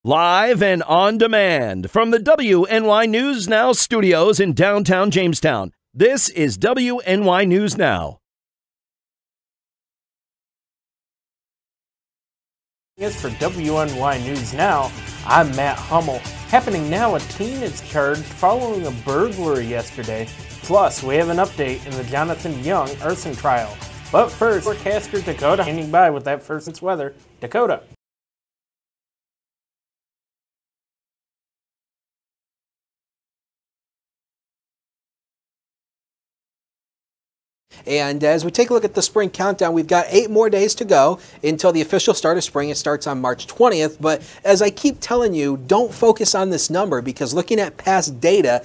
Live and on demand from the WNY News Now studios in downtown Jamestown. This is WNY News Now. As for WNY News Now, I'm Matt Hummel. Happening now, a teen is charged following a burglary yesterday. Plus, we have an update in the Jonathan Young arson trial. But first, forecaster Dakota hanging by with that first weather. Dakota. And as we take a look at the spring countdown, we've got 8 more days to go until the official start of spring. It starts on March 20th. But as I keep telling you, don't focus on this number, because looking at past data,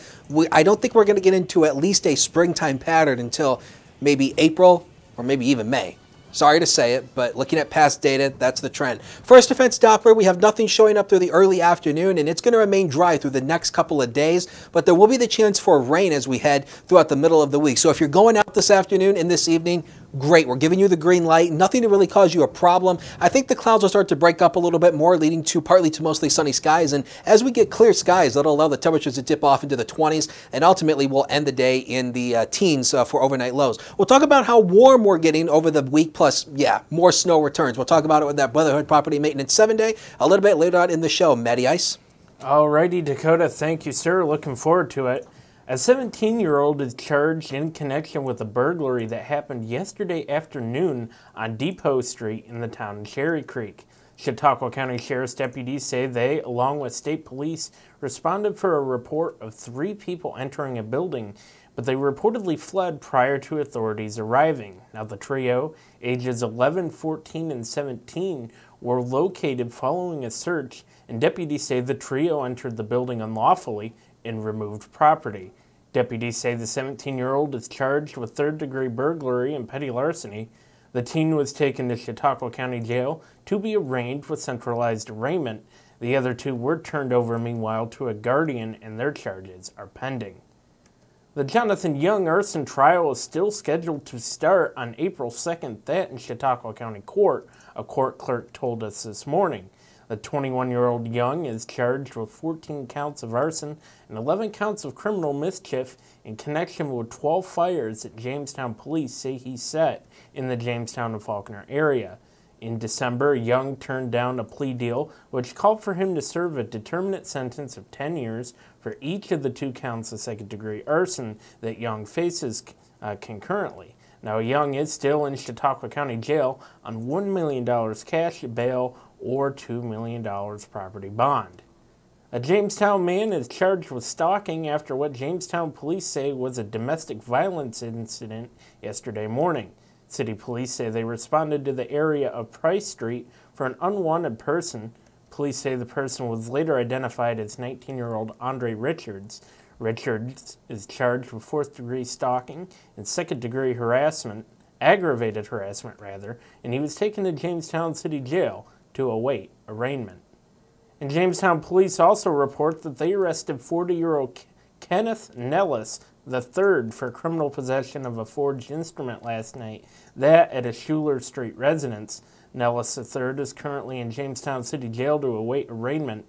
I don't think we're going to get into at least a springtime pattern until maybe April or maybe even May. Sorry to say it, but looking at past data, that's the trend. First defense Doppler, we have nothing showing up through the early afternoon, and it's going to remain dry through the next couple of days, but there will be the chance for rain as we head throughout the middle of the week. So if you're going out this afternoon and this evening, great. We're giving you the green light. Nothing to really cause you a problem. I think the clouds will start to break up a little bit more, leading to partly to mostly sunny skies. And as we get clear skies, that'll allow the temperatures to dip off into the 20s, and ultimately we'll end the day in the teens for overnight lows. We'll talk about how warm we're getting over the week, plus, yeah, more snow returns. We'll talk about it with that Brotherhood Property Maintenance 7-day a little bit later on in the show. Matty Ice. Alrighty, Dakota. Thank you, sir. Looking forward to it. A 17-year-old is charged in connection with a burglary that happened yesterday afternoon on Depot Street in the town of Cherry Creek. Chautauqua County Sheriff's deputies say they, along with state police, responded for a report of 3 people entering a building, but they reportedly fled prior to authorities arriving. Now, the trio, ages 11, 14, and 17, were located following a search, and deputies say the trio entered the building unlawfully and removed property. Deputies say the 17-year-old is charged with third-degree burglary and petty larceny. The teen was taken to Chautauqua County Jail to be arraigned with centralized arraignment. The other 2 were turned over, meanwhile, to a guardian, and their charges are pending. The Jonathan Young arson trial is still scheduled to start on April 2nd, that in Chautauqua County Court, a court clerk told us this morning. The 21-year-old Young is charged with 14 counts of arson and 11 counts of criminal mischief in connection with 12 fires that Jamestown police say he set in the Jamestown and Faulkner area. In December, Young turned down a plea deal which called for him to serve a determinate sentence of 10 years for each of the 2 counts of second-degree arson that Young faces concurrently. Now, Young is still in Chautauqua County Jail on $1 million cash bail or $2 million property bond. A Jamestown man is charged with stalking after what Jamestown police say was a domestic violence incident yesterday morning. City police say they responded to the area of Price Street for an unwanted person. Police say the person was later identified as 19-year-old Andre Richards. Richards is charged with 4th-degree stalking and 2nd-degree harassment, aggravated harassment rather, and he was taken to Jamestown City Jail to await arraignment. And Jamestown police also report that they arrested 40-year-old Kenneth Nellis III for criminal possession of a forged instrument last night, that at a Schuler Street residence. Nellis III is currently in Jamestown City Jail to await arraignment.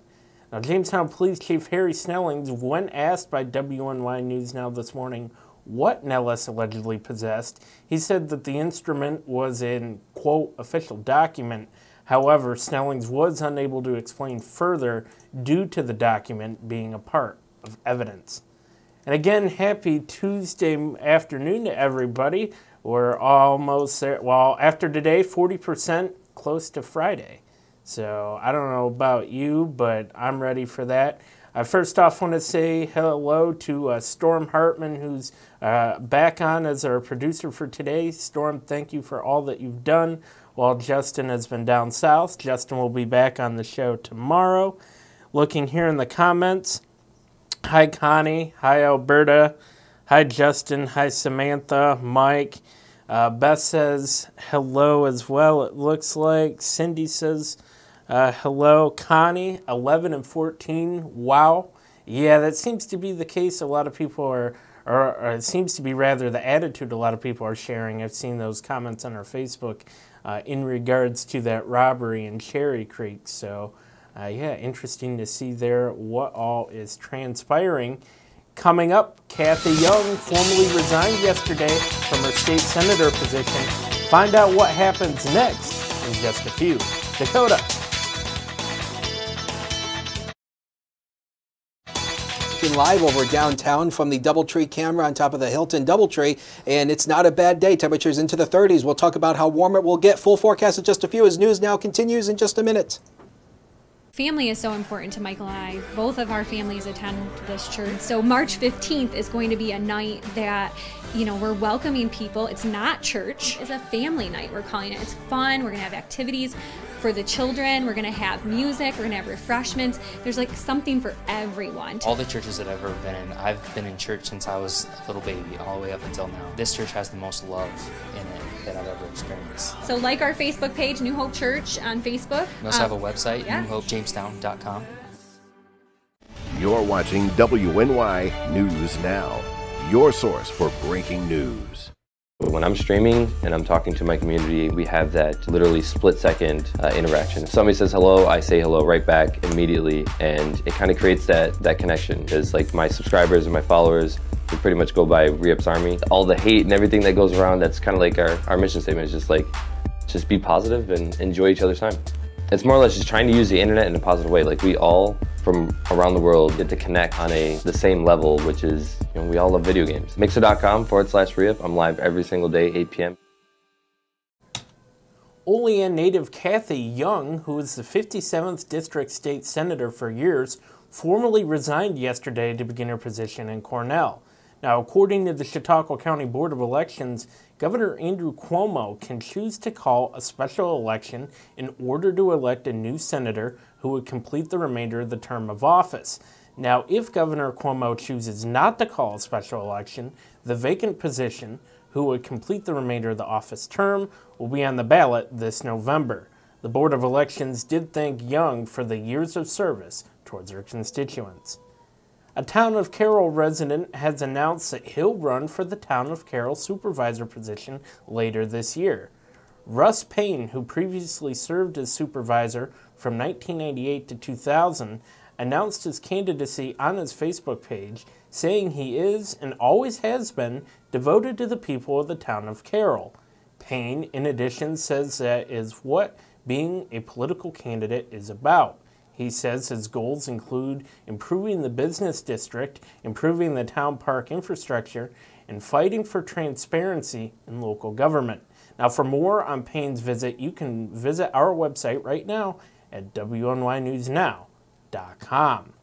Now, Jamestown Police Chief Harry Snellings, when asked by WNY News Now this morning what Nellis allegedly possessed, he said that the instrument was in, quote, official document. However, Snellings was unable to explain further due to the document being a part of evidence. And again, happy Tuesday afternoon to everybody. We're almost there. Well, after today, 40% close to Friday. So I don't know about you, but I'm ready for that. I first off want to say hello to Storm Hartman, who's back on as our producer for today. Storm, thank you for all that you've done while Justin has been down south. Justin will be back on the show tomorrow. Looking here in the comments, hi Connie, hi Alberta, hi Justin, hi Samantha, Mike. Beth says hello as well, it looks like. Cindy says hello. Connie, 11 and 14, wow. Yeah, that seems to be the case. A lot of people are, or it seems to be rather the attitude a lot of people are sharing. I've seen those comments on our Facebook in regards to that robbery in Cherry Creek. So Yeah, interesting to see there what all is transpiring. Coming up, Kathy Young formally resigned yesterday from her state senator position. Find out what happens next in just a few. Dakota. Live over downtown from the DoubleTree camera on top of the Hilton DoubleTree, and it's not a bad day. Temperatures into the 30s. We'll talk about how warm it will get. Full forecast in just a few as News Now continues in just a minute. Family is so important to Michael and I. Both of our families attend this church. So March 15th is going to be a night that, we're welcoming people. It's not church. It's a family night, we're calling it. It's fun. We're going to have activities for the children. We're going to have music. We're going to have refreshments. There's like something for everyone. All the churches that I've ever been in, I've been in church since I was a little baby, all the way up until now. This church has the most love in it that I've ever experienced. So like our Facebook page, New Hope Church on Facebook. We also have a website, yeah. newhopejamestown.com. You're watching WNY News Now, your source for breaking news. When I'm streaming and I'm talking to my community, we have that literally split-second interaction. If somebody says hello, I say hello right back immediately, and it kind of creates that connection. Because like my subscribers and my followers, we pretty much go by Re-Ups Army. All the hate and everything that goes around, that's kind of like our mission statement, is just be positive and enjoy each other's time. It's more or less just trying to use the internet in a positive way. Like we all from around the world get to connect on the same level, which is, we all love video games. Mixer.com/Re-Up. I'm live every single day, 8 p.m. Olean native Kathy Young, who was the 57th District State Senator for years, formally resigned yesterday to begin her position in Cornell. Now, according to the Chautauqua County Board of Elections, Governor Andrew Cuomo can choose to call a special election in order to elect a new senator who would complete the remainder of the term of office. Now, if Governor Cuomo chooses not to call a special election, the vacant position, who would complete the remainder of the office term, will be on the ballot this November. The Board of Elections did thank Young for the years of service towards her constituents. A Town of Carroll resident has announced that he'll run for the Town of Carroll supervisor position later this year. Russ Payne, who previously served as supervisor from 1998 to 2000, announced his candidacy on his Facebook page, saying he is, and always has been, devoted to the people of the Town of Carroll. Payne, in addition, says that is what being a political candidate is about. He says his goals include improving the business district, improving the town park infrastructure, and fighting for transparency in local government. Now, for more on Payne's visit, you can visit our website right now at WNYNewsNow.com.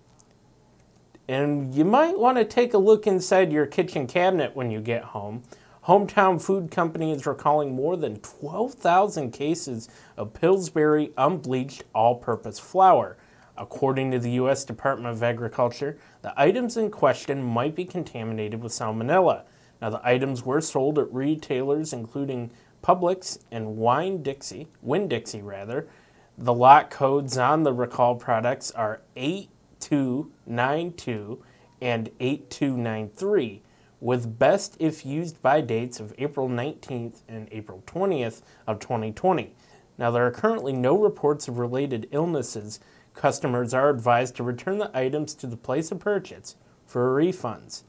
And you might want to take a look inside your kitchen cabinet when you get home. Hometown Food Company is recalling more than 12,000 cases of Pillsbury unbleached all-purpose flour. According to the U.S. Department of Agriculture, the items in question might be contaminated with salmonella. Now, the items were sold at retailers including Publix and Winn-Dixie. The lot codes on the recalled products are 8292 and 8293, with best if used by dates of April 19th and April 20th of 2020. Now, there are currently no reports of related illnesses. Customers are advised to return the items to the place of purchase for refunds.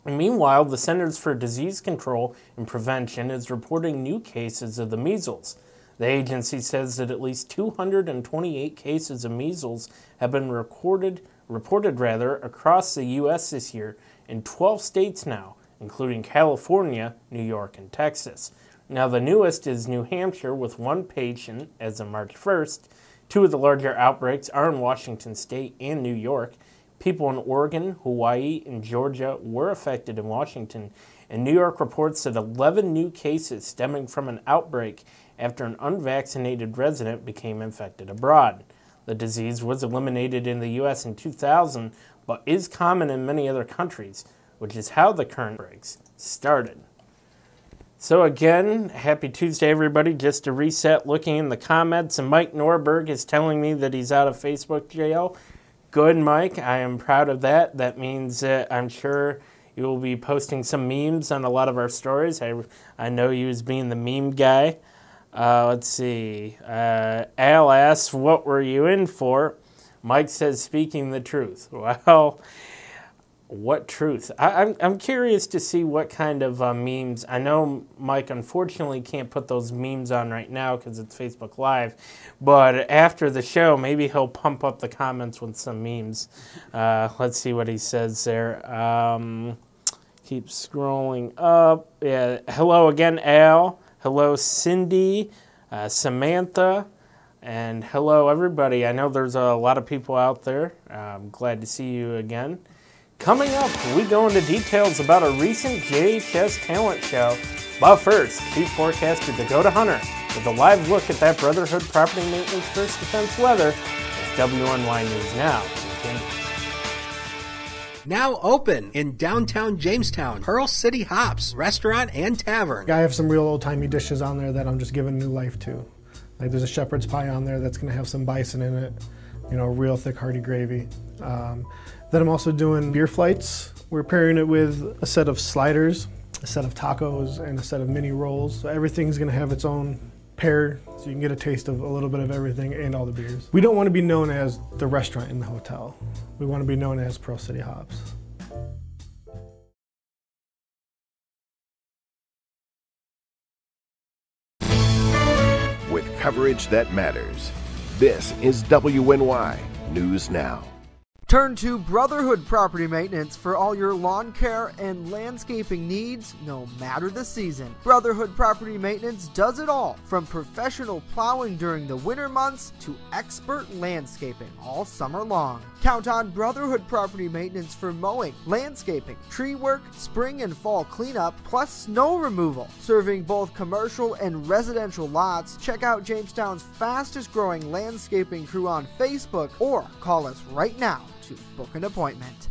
And meanwhile, the Centers for Disease Control and Prevention is reporting new cases of the measles. The agency says that at least 228 cases of measles have been reported across the U.S. this year in 12 states now, including California, New York, and Texas. Now, the newest is New Hampshire, with one patient as of March 1st. Two of the larger outbreaks are in Washington State and New York. People in Oregon, Hawaii, and Georgia were affected in Washington, and New York reports that 11 new cases stemming from an outbreak after an unvaccinated resident became infected abroad. The disease was eliminated in the U.S. in 2000, but is common in many other countries, which is how the current outbreaks started. So again, happy Tuesday, everybody. Just to reset, looking in the comments, and Mike Norberg is telling me that he's out of Facebook jail. Good, Mike. I am proud of that. That means that I'm sure you will be posting some memes on a lot of our stories. I know you as being the meme guy. Let's see. Al asks, what were you in for? Mike says, speaking the truth. Well, what truth? I'm curious to see what kind of memes. I know Mike unfortunately can't put those memes on right now because it's Facebook Live, but after the show, maybe he'll pump up the comments with some memes. Let's see what he says there. Keep scrolling up. Yeah. Hello again, Al. Hello, Cindy, Samantha, and hello, everybody. I know there's a lot of people out there. I'm glad to see you again. Coming up, we go into details about a recent JHS talent show. But first, Chief Forecaster Dakota Hunter with a live look at that Brotherhood Property Maintenance First Defense weather as WNY News Now continues. Now open in downtown Jamestown, Pearl City Hops, restaurant and tavern. I have some real old-timey dishes on there that I'm just giving new life to. Like there's a shepherd's pie on there that's going to have some bison in it, you know, real thick hearty gravy. Then I'm also doing beer flights. We're pairing it with a set of sliders, a set of tacos, and a set of mini rolls. So everything's going to have its own pair, so you can get a taste of a little bit of everything and all the beers. We don't want to be known as the restaurant in the hotel. We want to be known as Pearl City Hops. With coverage that matters, this is WNY News Now. Turn to Brotherhood Property Maintenance for all your lawn care and landscaping needs, no matter the season. Brotherhood Property Maintenance does it all, from professional plowing during the winter months to expert landscaping all summer long. Count on Brotherhood Property Maintenance for mowing, landscaping, tree work, spring and fall cleanup, plus snow removal. Serving both commercial and residential lots, check out Jamestown's fastest growing landscaping crew on Facebook or call us right now to book an appointment.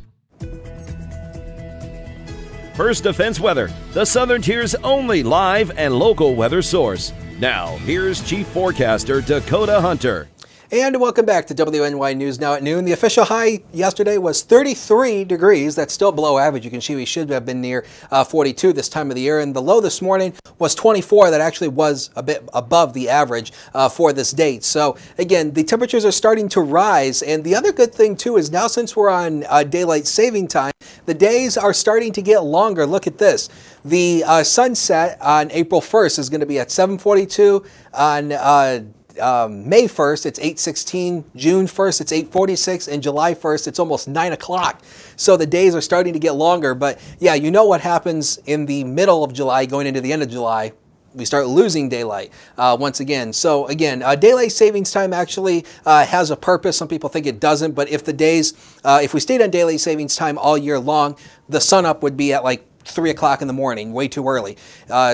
First Defense Weather, the Southern Tier's only live and local weather source. Now, here's Chief Forecaster Dakota Hunter. And welcome back to WNY News Now at noon. The official high yesterday was 33 degrees. That's still below average. You can see we should have been near 42 this time of the year. And the low this morning was 24. That actually was a bit above the average for this date. So again, the temperatures are starting to rise. And the other good thing too is now since we're on daylight saving time, the days are starting to get longer. Look at this. The sunset on April 1st is going to be at 7:42 on May 1st, it's 8:16, June 1st, it's 8:46, and July 1st, it's almost 9 o'clock. So the days are starting to get longer, but yeah, you know what happens in the middle of July going into the end of July. We start losing daylight once again. So again, daylight savings time actually has a purpose. Some people think it doesn't, but if the days, if we stayed on daylight savings time all year long, the sun up would be at like 3 o'clock in the morning, way too early.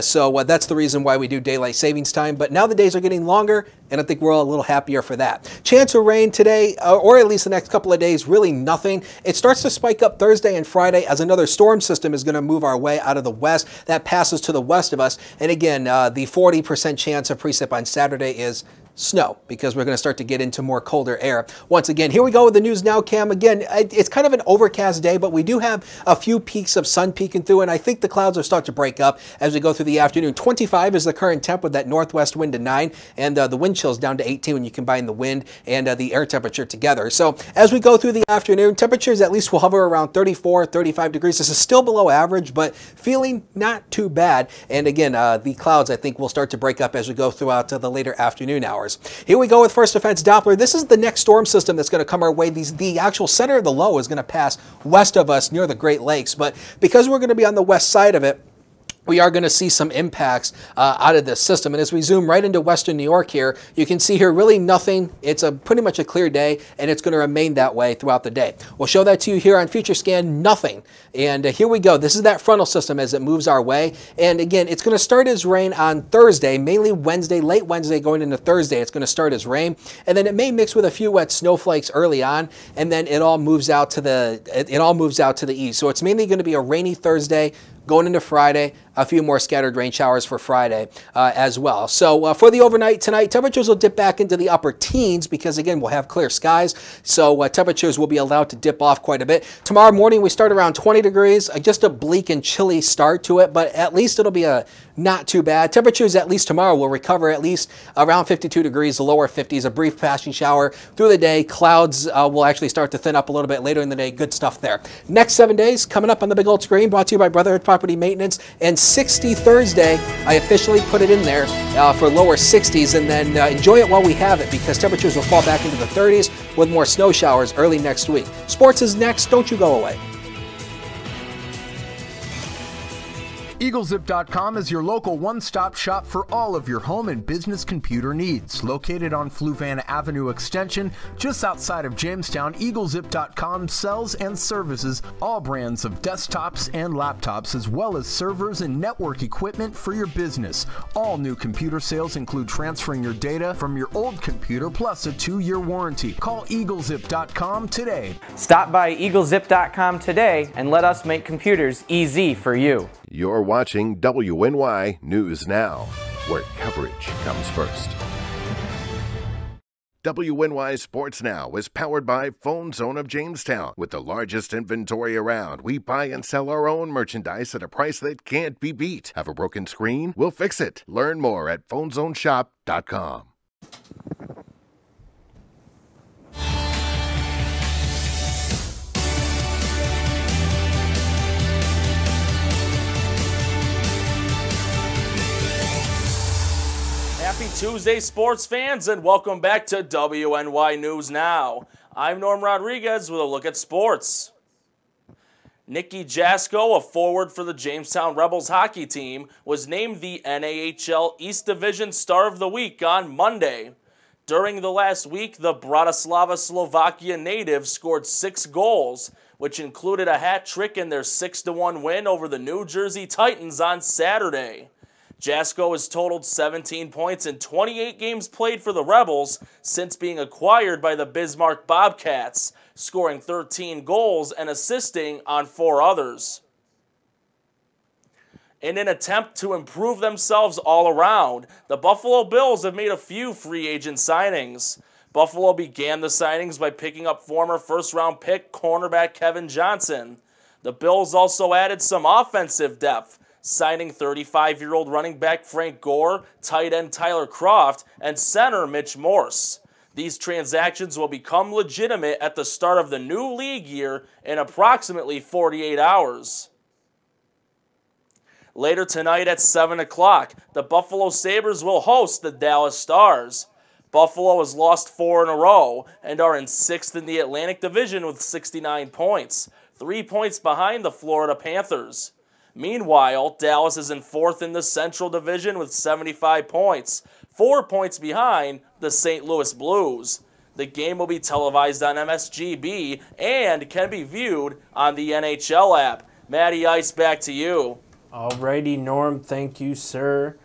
So that's the reason why we do daylight savings time. But now the days are getting longer, and I think we're all a little happier for that. Chance of rain today, or at least the next couple of days, really nothing. It starts to spike up Thursday and Friday as another storm system is going to move our way out of the west. That passes to the west of us. And again, the 40% chance of precip on Saturday is snow, because we're going to start to get into more colder air. Once again, here we go with the News Now cam. Again, it's kind of an overcast day, but we do have a few peaks of sun peeking through, and I think the clouds will start to break up as we go through the afternoon. 25 is the current temp with that northwest wind to 9, and the wind chill's down to 18 when you combine the wind and the air temperature together. So as we go through the afternoon, temperatures at least will hover around 34, 35 degrees. This is still below average, but feeling not too bad. And again, the clouds, I think, will start to break up as we go throughout the later afternoon hours. Here we go with First Defense Doppler. This is the next storm system that's going to come our way. The actual center of the low is going to pass west of us near the Great Lakes, but because we're going to be on the west side of it, we are going to see some impacts out of this system. And as we zoom right into western New York here, you can see here really nothing. It's pretty much a clear day, and it's going to remain that way throughout the day. We'll show that to you here on Future Scan, nothing. And here we go. This is that frontal system as it moves our way. And again, it's going to start as rain on Thursday, mainly Wednesday, late Wednesday going into Thursday. It's going to start as rain. And then it may mix with a few wet snowflakes early on, and then it all moves out to the east. So it's mainly going to be a rainy Thursday, going into Friday, a few more scattered rain showers for Friday as well. So for the overnight tonight, temperatures will dip back into the upper teens because, again, we'll have clear skies. So temperatures will be allowed to dip off quite a bit. Tomorrow morning, we start around 20 degrees, just a bleak and chilly start to it, but at least it'll be not too bad. Temperatures at least tomorrow will recover at least around 52 degrees, the lower 50s, a brief passing shower through the day. Clouds will actually start to thin up a little bit later in the day. Good stuff there. Next 7 days coming up on the big old screen, brought to you by Brotherhood Property Maintenance. And 60 Thursday, I officially put it in there for lower 60s, and then enjoy it while we have it because temperatures will fall back into the 30s with more snow showers early next week. Sports is next. Don't you go away. EagleZip.com is your local one-stop shop for all of your home and business computer needs. Located on Fluvan Avenue Extension, just outside of Jamestown, EagleZip.com sells and services all brands of desktops and laptops, as well as servers and network equipment for your business. All new computer sales include transferring your data from your old computer plus a 2-year warranty. Call EagleZip.com today. Stop by EagleZip.com today and let us make computers easy for you. You're watching WNY News Now, where coverage comes first. WNY Sports Now is powered by Phone Zone of Jamestown. With the largest inventory around, we buy and sell our own merchandise at a price that can't be beat. Have a broken screen? We'll fix it. Learn more at phonezoneshop.com. Happy Tuesday, sports fans, and welcome back to WNY News Now. I'm Norm Rodriguez with a look at sports. Nikki Jasko, a forward for the Jamestown Rebels hockey team, was named the NAHL East Division Star of the Week on Monday. During the last week, the Bratislava, Slovakia native scored 6 goals, which included a hat trick in their 6-1 win over the New Jersey Titans on Saturday. Jasko has totaled 17 points in 28 games played for the Rebels since being acquired by the Bismarck Bobcats, scoring 13 goals and assisting on 4 others. In an attempt to improve themselves all around, the Buffalo Bills have made a few free agent signings. Buffalo began the signings by picking up former first-round pick cornerback Kevin Johnson. The Bills also added some offensive depth, signing 35-year-old running back Frank Gore, tight end Tyler Croft, and center Mitch Morse. These transactions will become legitimate at the start of the new league year in approximately 48 hours. Later tonight at 7 o'clock, the Buffalo Sabres will host the Dallas Stars. Buffalo has lost 4 in a row and are in 6th in the Atlantic Division with 69 points, 3 points behind the Florida Panthers. Meanwhile, Dallas is in 4th in the Central Division with 75 points, 4 points behind the St. Louis Blues. The game will be televised on MSGB and can be viewed on the NHL app. Matty Ice, back to you. Alrighty, Norm, thank you, sir.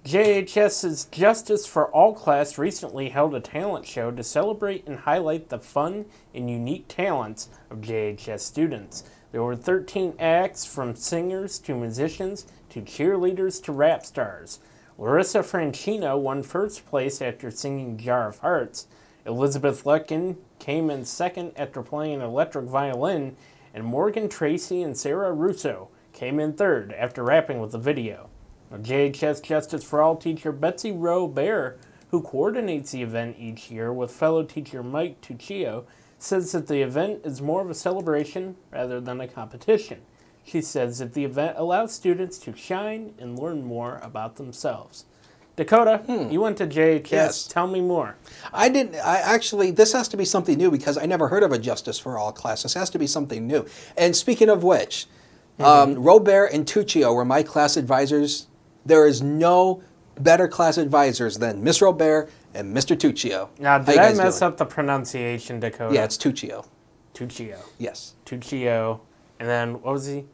JHS's Justice for All class recently held a talent show to celebrate and highlight the fun and unique talents of JHS students. There were 13 acts, from singers to musicians to cheerleaders to rap stars. Larissa Franchino won first place after singing Jar of Hearts. Elizabeth Letkin came in second after playing an electric violin. And Morgan Tracy and Sarah Russo came in third after rapping with a video. JHS Justice for All teacher Betsy Rowe Bear, who coordinates the event each year with fellow teacher Mike Tuccio, says that the event is more of a celebration rather than a competition. She says that the event allows students to shine and learn more about themselves. Dakota, you went to JHS. Yes. Tell me more. I didn't. Actually, this has to be something new because I never heard of a Justice for All class. This has to be something new. And speaking of which, Robert and Tuccio were my class advisors. There is no better class advisors than Miss Robert and Mr. Tuccio. Now, did I mess up the pronunciation, Dakota? Yeah, it's Tuccio. Tuccio. Yes. Tuccio. And then, what was he?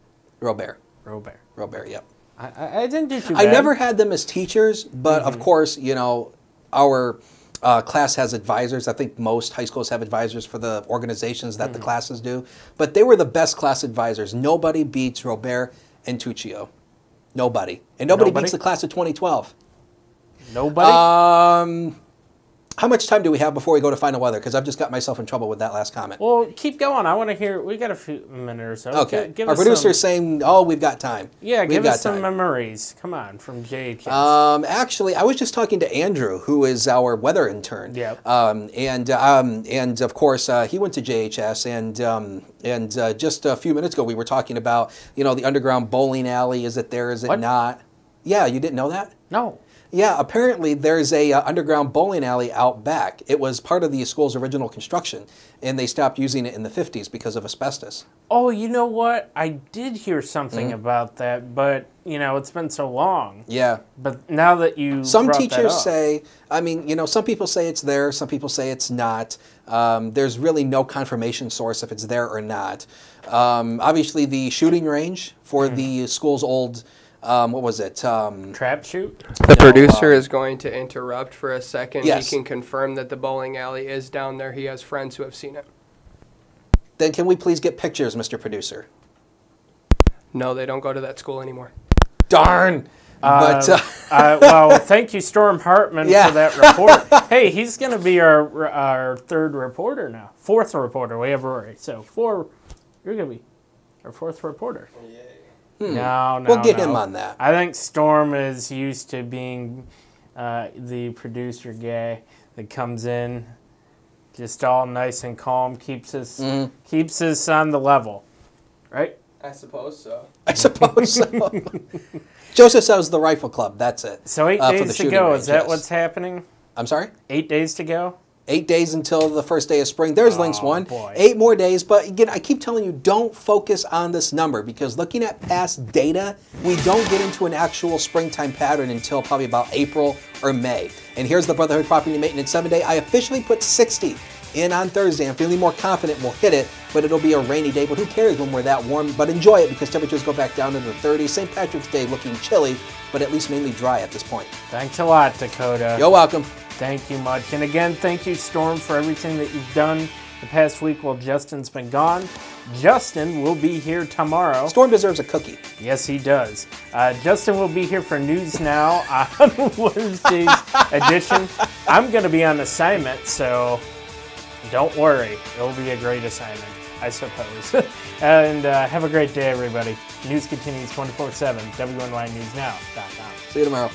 Robert. Robert. Robert, yep. I didn't do too bad. I never had them as teachers, but of course, you know, our class has advisors. I think most high schools have advisors for the organizations that the classes do. But they were the best class advisors. Nobody beats Robert and Tuccio. Nobody. And nobody beats the class of 2012. Nobody? How much time do we have before we go to final weather? Because I've just got myself in trouble with that last comment. Well, keep going. I want to hear. We got a few minutes or so. Okay. Our producer's saying, "Oh, we've got time." Yeah, give us some memories. Come on, from JHS. Actually, I was just talking to Andrew, who is our weather intern. Yep. And of course, he went to JHS, and just a few minutes ago, we were talking about the underground bowling alley. Is it there? Is it not? Yeah, you didn't know that? No. Yeah, apparently there's a underground bowling alley out back. It was part of the school's original construction, and they stopped using it in the 50s because of asbestos. Oh, you know what? I did hear something about that, but, it's been so long. Yeah. But now that you Some brought teachers that up, say, some people say it's there, some people say it's not. There's really no confirmation source if it's there or not. Obviously, the shooting range for the school's old... what was it? Trap shoot? The producer is going to interrupt for a second. Yes. He can confirm that the bowling alley is down there. He has friends who have seen it. Then can we please get pictures, Mr. Producer? No, they don't go to that school anymore. Darn! Well, thank you, Storm Hartman, for that report. Hey, he's going to be our third reporter now. Fourth reporter. We have Rory. So you're going to be our fourth reporter. No, we'll get him on that. I think Storm is used to being the producer guy that comes in just all nice and calm, keeps us on the level, right? I suppose so. I suppose so. Joseph says the Rifle Club. That's it. So 8 days to go. Is that what's happening? I'm sorry? 8 days to go? 8 days until the first day of spring. There's Links 1. Boy. 8 more days. But again, I keep telling you, don't focus on this number because looking at past data, we don't get into an actual springtime pattern until probably about April or May. And here's the Brotherhood Property Maintenance 7-day. I officially put 60 in on Thursday. I'm feeling more confident we'll hit it, but it'll be a rainy day. But who cares when we're that warm? But enjoy it because temperatures go back down into the 30s. St. Patrick's Day looking chilly, but at least mainly dry at this point. Thanks a lot, Dakota. You're welcome. Thank you much. And again, thank you, Storm, for everything that you've done the past week while Justin's been gone. Justin will be here tomorrow. Storm deserves a cookie. Yes, he does. Justin will be here for News Now on Wednesday's edition. I'm going to be on assignment, so don't worry. It'll be a great assignment, I suppose. And have a great day, everybody. News continues 24/7, WNYNewsNow.com. See you tomorrow.